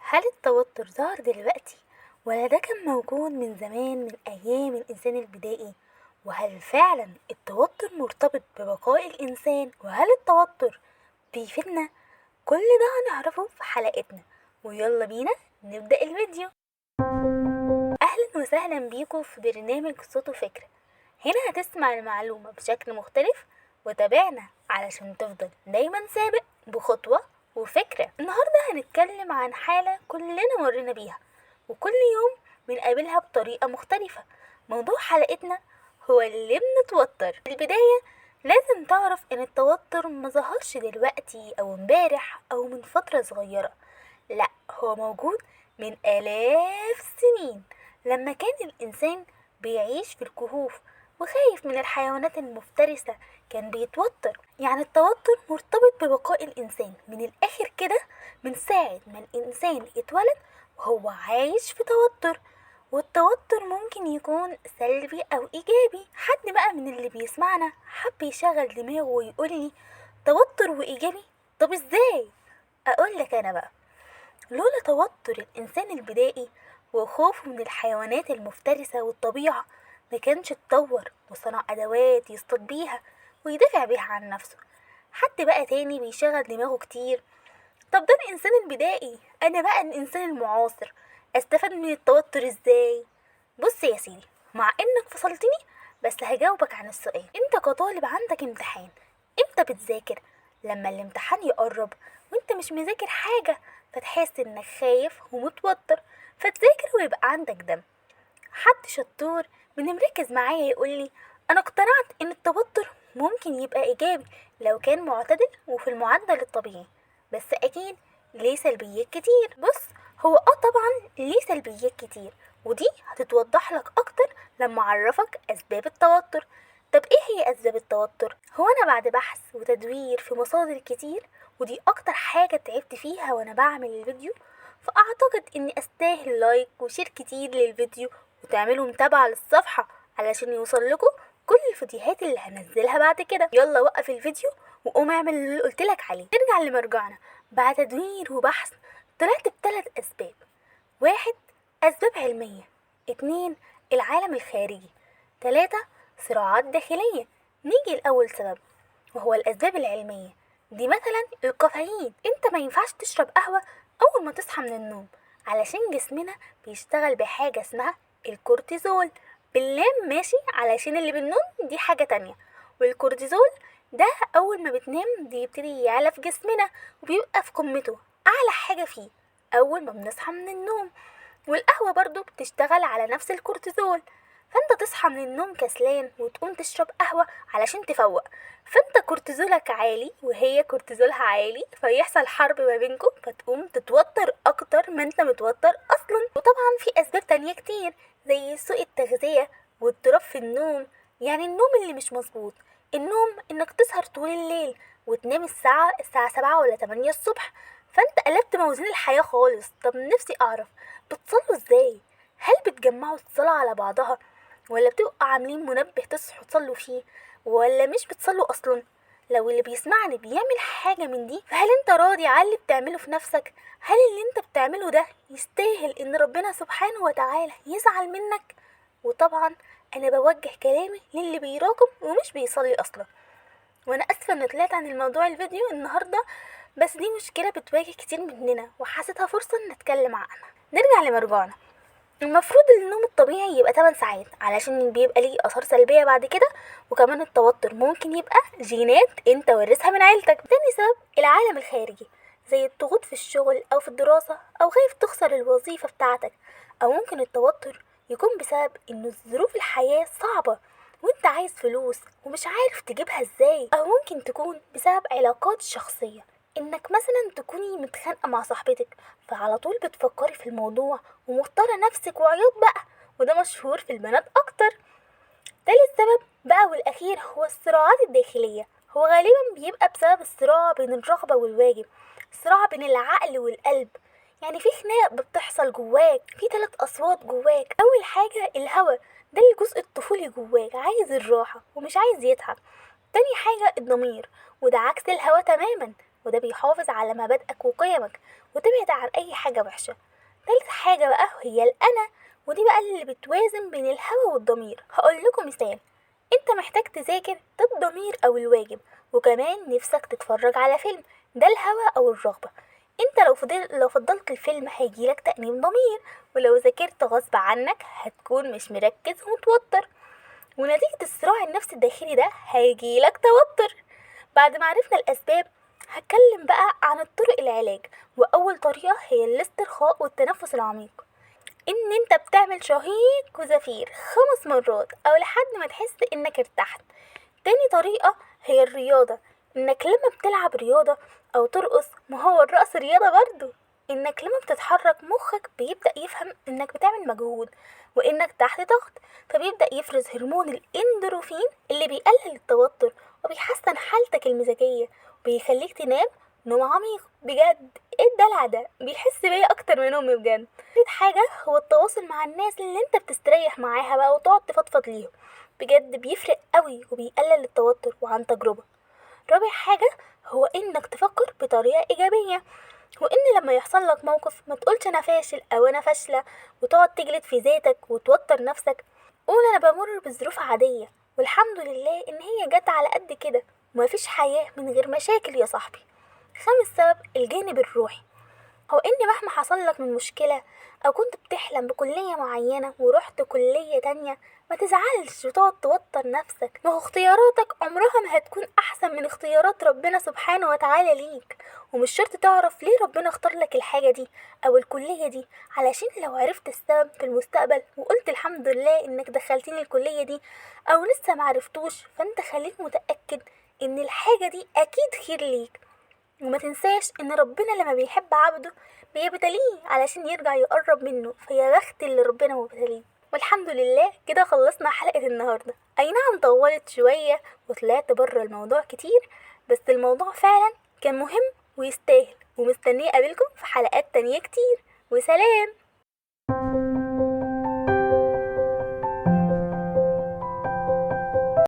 هل التوتر ظهر دلوقتي ولا ده كان موجود من زمان من أيام الإنسان البدائي؟ وهل فعلا التوتر مرتبط ببقاء الإنسان؟ وهل التوتر بيفيدنا؟ كل ده هنعرفه في حلقتنا، ويلا بينا نبدأ الفيديو. أهلا وسهلا بيكم في برنامج صوت وفكرة. هنا هتسمع المعلومة بشكل مختلف، وتابعنا علشان تفضل دايما سابق بخطوة وفكرة. النهاردة هنتكلم عن حالة كلنا مرينا بيها وكل يوم بنقابلها بطريقة مختلفة. موضوع حلقتنا هو اللي بنتوتر. في البداية لازم تعرف ان التوتر مظهرش دلوقتي او امبارح او من فترة صغيرة، لا، هو موجود من آلاف سنين لما كان الإنسان بيعيش في الكهوف وخايف من الحيوانات المفترسة كان بيتوتر. يعني التوتر مرتبط ببقاء الإنسان من الآخر كده، من ساعة ما الإنسان اتولد وهو عايش في توتر. والتوتر ممكن يكون سلبي أو إيجابي. حد بقى من اللي بيسمعنا حب يشغل دماغه ويقولي توتر وإيجابي؟ طب إزاي؟ أقولك أنا بقى، لولا توتر الإنسان البدائي وخوفه من الحيوانات المفترسة والطبيعة ما كانش اتطور وصنع أدوات يصطاد بيها ويدافع بيها عن نفسه. حد بقى تاني بيشغل دماغه كتير، طب ده الإنسان البدائي، أنا بقى الإنسان المعاصر أستفاد من التوتر إزاي؟ بص يا سيدي، مع إنك فصلتني بس هجاوبك عن السؤال. أنت كطالب عندك امتحان، إمتى بتذاكر؟ لما الامتحان يقرب وانت مش مذاكر حاجة فتحس انك خايف ومتوتر فتذاكر ويبقى عندك دم. حد شطور من مركز معايا يقولي انا اقتنعت ان التوتر ممكن يبقى ايجابي لو كان معتدل وفي المعدل الطبيعي، بس اكيد ليه سلبيات كتير. بص، هو طبعا ليه سلبيات كتير، ودي هتتوضح لك اكتر لما اعرفك اسباب التوتر. طب ايه هي اسباب التوتر؟ هو انا بعد بحث وتدوير في مصادر كتير، ودي اكتر حاجة تعبت فيها وانا بعمل الفيديو، فاعتقد اني استاهل لايك وشير كتير للفيديو وتعملوا متابعة للصفحة علشان يوصل لكم كل الفيديوهات اللي هنزلها بعد كده. يلا وقف الفيديو وقوم اعمل اللي قلتلك عليه. نرجع لمرجعنا. بعد تدوير وبحث طلعت بثلاث اسباب: واحد، اسباب علمية. اتنين، العالم الخارجي. تلاتة، صراعات داخلية. نيجي لأول سبب وهو الأسباب العلمية. دي مثلا الكافيين. انت ما ينفعش تشرب قهوة أول ما تصحى من النوم علشان جسمنا بيشتغل بحاجة اسمها الكورتيزول. باللام ماشي، علشان اللي بالنوم دي حاجة تانية. والكورتيزول ده أول ما بتنام بيبتدي يعلى في جسمنا وبيبقى في قمته، أعلى حاجة فيه أول ما بنصحى من النوم. والقهوة برضو بتشتغل على نفس الكورتيزول، فانت تصحى من النوم كسلان وتقوم تشرب قهوة علشان تفوق، فانت كورتيزولك عالي وهي كورتيزولها عالي، فيحصل حرب ما بينكم فتقوم تتوتر اكتر ما انت متوتر اصلا. وطبعا في اسباب تانية كتير زي سوء التغذية واضطراب في النوم. يعني النوم اللي مش مظبوط، النوم انك تسهر طول الليل وتنام الساعة 7 ولا 8 الصبح، فانت قلبت موازين الحياة خالص. طب نفسي اعرف بتصلوا ازاي؟ هل بتجمعوا الصلاة على بعضها ولا بتبقوا عاملين منبه تصحوا تصلوا فيه ولا مش بتصلوا اصلا؟ لو اللي بيسمعني بيعمل حاجة من دي فهل انت راضي على اللي بتعمله في نفسك؟ هل اللي انت بتعمله ده يستاهل ان ربنا سبحانه وتعالى يزعل منك؟ وطبعا انا بوجه كلامي للي بيراقب ومش بيصلي اصلا. وانا اسفه ان طلعت عن الموضوع الفيديو النهارده، بس دي مشكله بتواجه كتير مننا وحسيتها فرصه ان نتكلم عنها. نرجع لمرجوعنا. المفروض النوم الطبيعي يبقى 8 ساعات علشان بيبقى ليه اثار سلبيه بعد كده، وكمان التوتر ممكن يبقى جينات انت ورثها من عيلتك. تاني سبب العالم الخارجي، زي الضغوط في الشغل او في الدراسه او خايف تخسر الوظيفه بتاعتك. او ممكن التوتر يكون بسبب ان ظروف الحياه صعبه وانت عايز فلوس ومش عارف تجيبها ازاي. او ممكن تكون بسبب علاقات شخصيه، انك مثلا تكوني متخانقه مع صاحبتك فعلى طول بتفكري في الموضوع ومختاره نفسك وعياط بقى، وده مشهور في البنات اكتر. تالت سبب بقى والاخير هو الصراعات الداخليه. هو غالبا بيبقى بسبب الصراع بين الرغبه والواجب، الصراع بين العقل والقلب. يعني في خناق بتحصل جواك، في 3 اصوات جواك. اول حاجه الهوى، ده الجزء الطفولي جواك عايز الراحه ومش عايز يتعب. تاني حاجة الضمير، وده عكس الهوى تماما، وده بيحافظ على مبادئك وقيمك وتبعد عن اي حاجة وحشة. تالت حاجة بقى هي الأنا، ودي بقى اللي بتوازن بين الهوى والضمير. هقول لكم مثال: انت محتاج تذاكر، ده الضمير او الواجب، وكمان نفسك تتفرج على فيلم، ده الهوى او الرغبة. انت لو فضلت الفيلم هيجيلك تأنيب ضمير، ولو ذاكرت غصب عنك هتكون مش مركز ومتوتر، ونتيجة الصراع النفسي الداخلي ده هيجيلك توتر. بعد ما عرفنا الأسباب، هتكلم بقى عن الطرق العلاج. وأول طريقة هي الاسترخاء والتنفس العميق، ان انت بتعمل شهيق وزفير 5 مرات او لحد ما تحس انك ارتحت. تاني طريقة هي الرياضة، انك لما بتلعب رياضة او ترقص، ما هو الرقص رياضة برضو، انك لما بتتحرك مخك بيبدأ يفهم انك بتعمل مجهود وانك تحت ضغط، فبيبدأ يفرز هرمون الاندروفين اللي بيقلل التوتر وبيحسن حالتك المزاجية وبيخليك تنام نوم عميق. بجد ايه الدلع ده، بيحس بيا اكتر من امي بجد. تالت حاجة هو التواصل مع الناس اللي انت بتستريح معاها بقى وتقعد تفضفض ليهم، بجد بيفرق قوي وبيقلل التوتر وعن تجربة. رابع حاجة هو انك تفكر بطريقة ايجابية، وان لما يحصل لك موقف ما تقولش انا فاشل او انا فاشلة وتقعد تجلد في ذاتك وتوتر نفسك. قول انا بمر بظروف عادية والحمد لله ان هي جت على قد كده، ومفيش حياة من غير مشاكل يا صاحبي. خامس سبب الجانب الروحي، هو ان مهما حصل لك من مشكلة او كنت بتحلم بكلية معينة ورحت كلية تانية، ما تزعلش وتقعد توتر نفسك، ما هو اختياراتك عمرها ما هتكون احسن من اختيارات ربنا سبحانه وتعالى ليك. ومش شرط تعرف ليه ربنا اختار لك الحاجة دي او الكلية دي، علشان لو عرفت السبب في المستقبل وقلت الحمد لله انك دخلتني الكلية دي، او لسه معرفتوش، فانت خليك متأكد ان الحاجة دي اكيد خير ليك. وما تنساش ان ربنا لما بيحب عبده بيبتليه علشان يرجع يقرب منه، فيا بخت اللي ربنا مبتليه. والحمد لله كده خلصنا حلقة النهاردة. اي نعم طولت شوية وطلعت بره الموضوع كتير، بس الموضوع فعلا كان مهم ويستاهل، ومستنية اقابلكم في حلقات تانية كتير. وسلام.